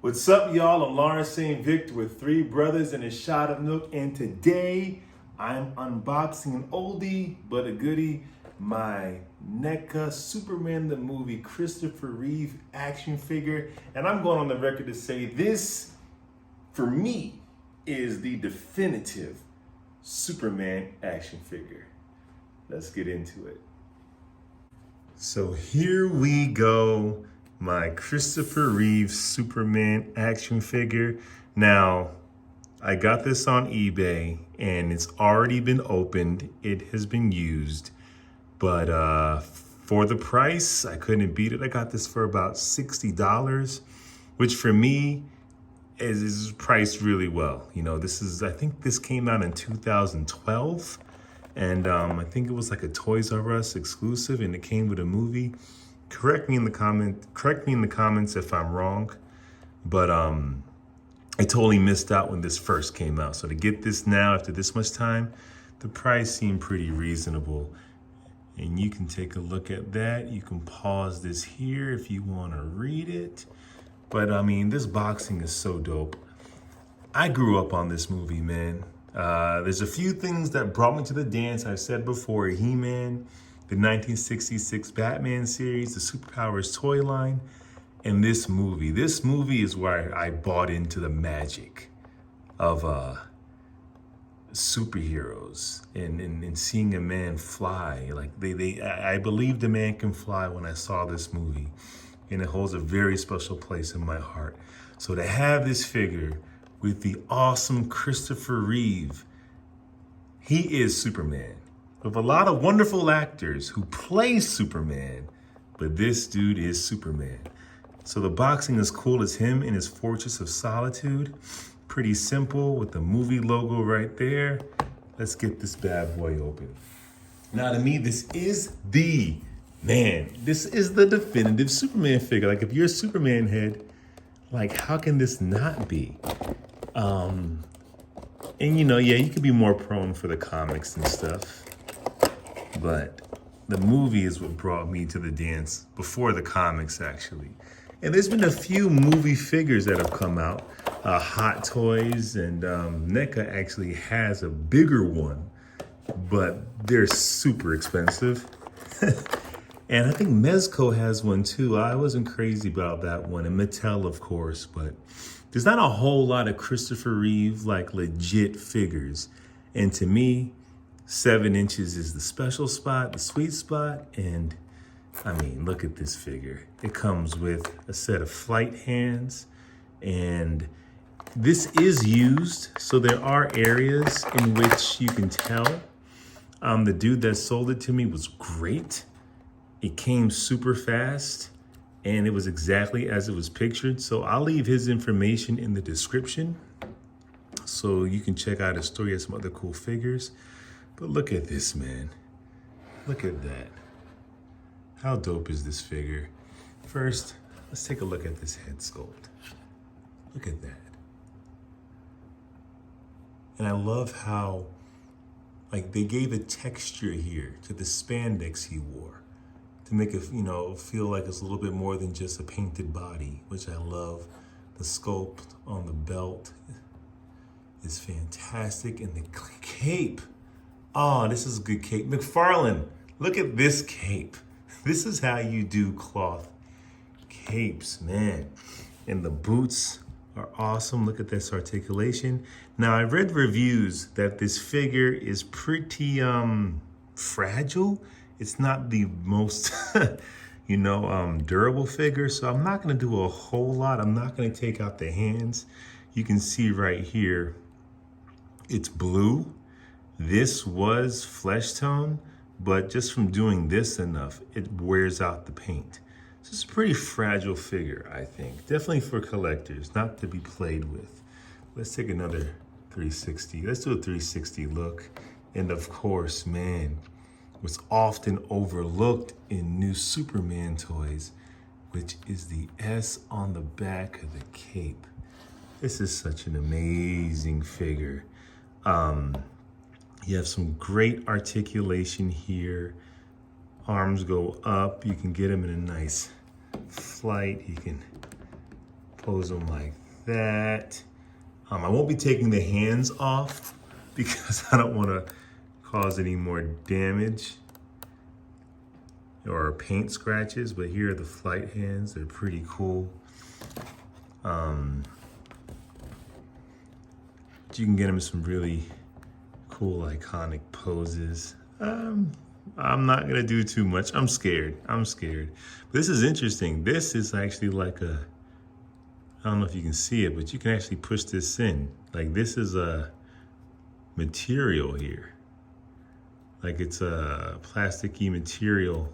What's up, y'all? I'm Lawrence St. Victor with Three Brothers and a Shot of Nook, and today I'm unboxing an oldie but a goodie, my Neca Superman the movie Christopher Reeve action figure. And I'm going on the record to say this, for me, is the definitive Superman action figure. Let's get into it. So here we go. My Christopher Reeve Superman action figure. Now, I got this on eBay and it's already been opened. It has been used, but for the price, I couldn't beat it. I got this for about $60, which for me is priced really well. You know, I think this came out in 2012, and I think it was like a Toys R Us exclusive, and it came with a movie. Correct me in the comments if I'm wrong, but I totally missed out when this first came out. So to get this now after this much time, the price seemed pretty reasonable. And you can take a look at that. You can pause this here if you want to read it. But I mean, this boxing is so dope. I grew up on this movie, man. There's a few things that brought me to the dance. I've said before, He-Man, the 1966 Batman series, the Superpowers toy line, and this movie. This movie is where I bought into the magic of superheroes and seeing a man fly. Like I believed a man can fly when I saw this movie, and it holds a very special place in my heart. So to have this figure with the awesome Christopher Reeve, he is Superman. With a lot of wonderful actors who play Superman, but this dude is Superman. So the boxing is cool as him in his Fortress of Solitude. Pretty simple with the movie logo right there. Let's get this bad boy open. Now to me, this is the definitive Superman figure. Like if you're a Superman head, like how can this not be? And you know, yeah, you could be more prone for the comics and stuff, but the movie is what brought me to the dance before the comics, actually. And there's been a few movie figures that have come out, Hot Toys, and Neca actually has a bigger one, but they're super expensive. And I think Mezco has one too. I wasn't crazy about that one, and Mattel, of course, but there's not a whole lot of Christopher Reeve, like legit figures. And to me, 7 inches is the special spot, the sweet spot. And I mean, look at this figure. It comes with a set of flight hands, and this is used. So there are areas in which you can tell. The dude that sold it to me was great. It came super fast, and it was exactly as it was pictured. So I'll leave his information in the description so you can check out his story. He has some other cool figures. But look at this, man. Look at that. How dope is this figure? First, let's take a look at this head sculpt. Look at that. And I love how, like, they gave a texture here to the spandex he wore to make it, you know, feel like it's a little bit more than just a painted body, which I love. The sculpt on the belt is fantastic. And the cape. Oh, this is a good cape. McFarlane, look at this cape. This is how you do cloth capes, man. And the boots are awesome. Look at this articulation. Now, I read reviews that this figure is pretty fragile. It's not the most, durable figure. So I'm not gonna do a whole lot. I'm not gonna take out the hands. You can see right here, it's blue. This was flesh tone, but just from doing this enough, it wears out the paint. So it's a pretty fragile figure, I think. Definitely for collectors, not to be played with. Let's take another 360. Let's do a 360 look. And of course, man, what's often overlooked in new Superman toys, which is the S on the back of the cape. This is such an amazing figure. You have some great articulation here. Arms go up. You can get him in a nice flight. He can Pose them like that. I won't be taking the hands off because I don't want to cause any more damage or paint scratches, but here are the flight hands. They're pretty cool. You can get them some really cool, iconic poses. I'm not gonna do too much. I'm scared. But this is interesting. This is actually like a, I don't know if you can see it, but you can actually push this in. Like this is a material here. Like it's a plasticky material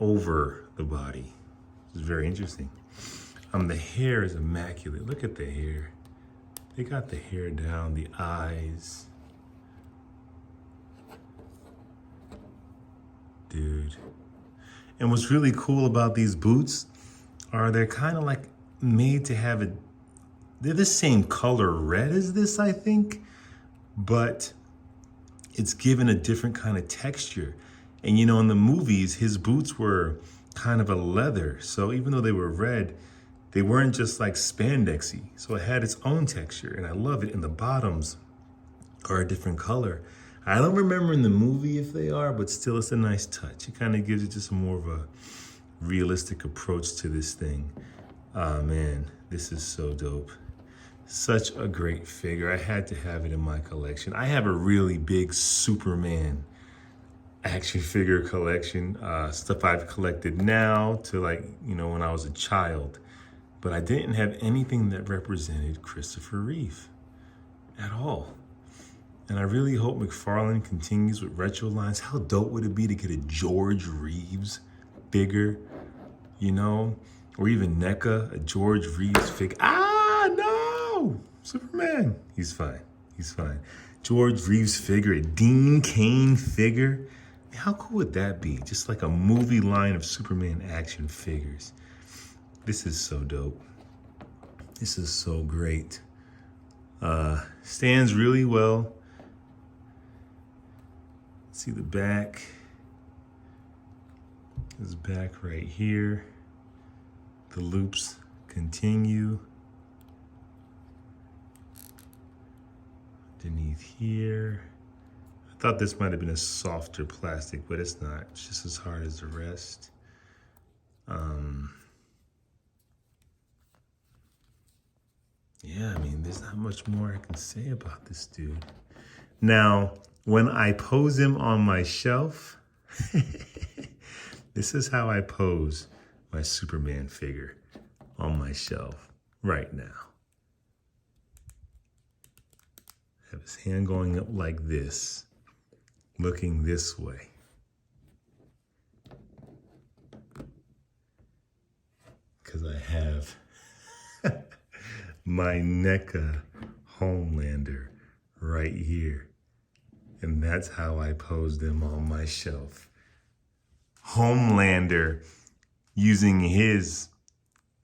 over the body. This is very interesting. The hair is immaculate. Look at the hair. They got the hair down, the eyes. Dude. And what's really cool about these boots are they're kind of like made to have they're the same color red as this, I think, but it's given a different kind of texture. And you know, in the movies, his boots were kind of a leather. So even though they were red, they weren't just like spandexy. So it had its own texture and I love it. And the bottoms are a different color. I don't remember in the movie if they are, but still it's a nice touch. It kind of gives it just more of a realistic approach to this thing. Man, this is so dope. Such a great figure. I had to have it in my collection. I have a really big Superman action figure collection, stuff I've collected now to like, you know, when I was a child. But I didn't have anything that represented Christopher Reeve at all. And I really hope McFarlane continues with retro lines. How dope would it be to get a George Reeves figure, you know? Or even Neca, a George Reeves figure. Ah, no! Superman. He's fine. George Reeves figure, a Dean Cain figure. How cool would that be? Just like a movie line of Superman action figures. This is so dope. This is so great. Stands really well. See the back. His back right here. The loops continue. Underneath here. I thought this might have been a softer plastic, but it's not. It's just as hard as the rest. Yeah, I mean, there's not much more I can say about this dude. Now, when I pose him on my shelf, this is how I pose my Superman figure on my shelf right now. Have his hand going up like this, looking this way. Because I have my Neca Homelander right here. And that's how I posed them on my shelf. Homelander using his,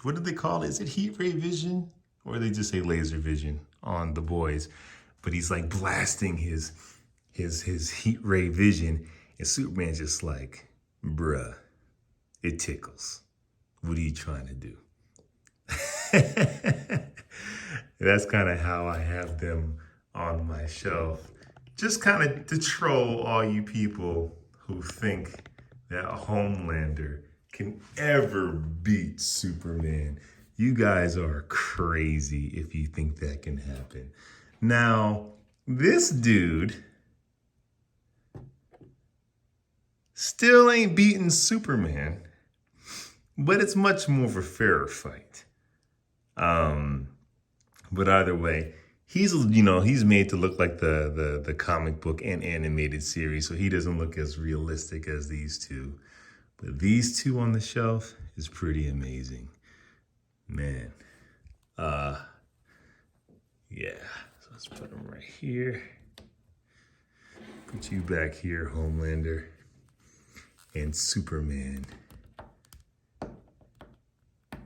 what do they call it? Is it heat ray vision? Or they just say laser vision on the boys. But he's like blasting his heat ray vision. And Superman's just like, bruh, it tickles. What are you trying to do? That's kind of how I have them on my shelf. Just kind of to troll all you people who think that Homelander can ever beat Superman. You guys are crazy if you think that can happen. Now, this dude still ain't beating Superman, but it's much more of a fairer fight. But either way, he's made to look like the comic book and animated series, so he doesn't look as realistic as these two. But these two on the shelf is pretty amazing. Man. Yeah. So let's put them right here. Put you back here, Homelander. And Superman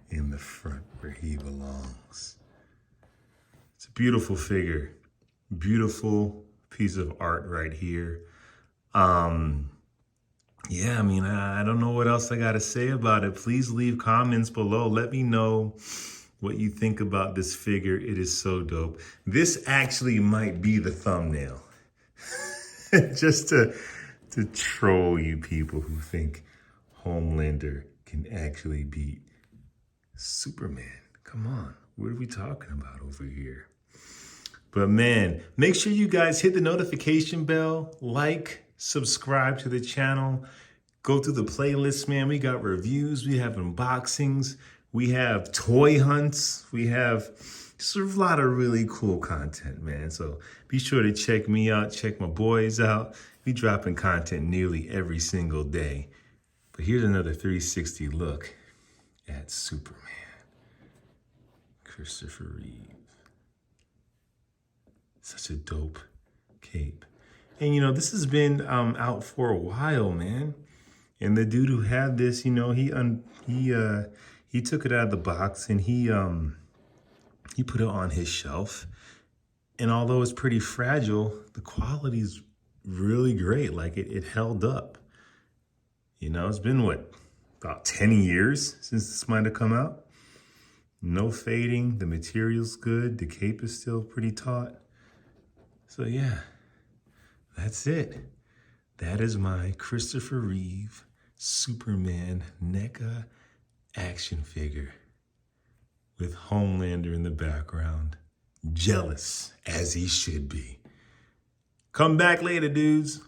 in the front where he belongs. It's a beautiful figure. Beautiful piece of art right here. Yeah, I mean, I don't know what else I got to say about it. Please leave comments below. Let me know what you think about this figure. It is so dope. This actually might be the thumbnail. Just to troll you people who think Homelander can actually beat Superman. Come on, what are we talking about over here? But man, make sure you guys hit the notification bell, like, subscribe to the channel, go through the playlist, man. We got reviews, we have unboxings, we have toy hunts, we have just a lot of really cool content, man. So be sure to check me out, check my boys out. We dropping content nearly every single day. But here's another 360 look at Superman. Christopher Reeve. Such a dope cape. And, you know, this has been out for a while, man. And the dude who had this, you know, he took it out of the box and he put it on his shelf. And although it's pretty fragile, the quality's really great. Like it held up. You know, it's been what, about 10 years since this might have come out. No fading, the material's good, the cape is still pretty taut. So yeah, that's it. That is my Christopher Reeve Superman NECA action figure with Homelander in the background, jealous as he should be. Come back later, dudes.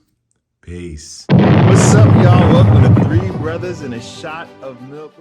Peace. What's up, y'all? Welcome to Three Brothers and a Shot of Milk.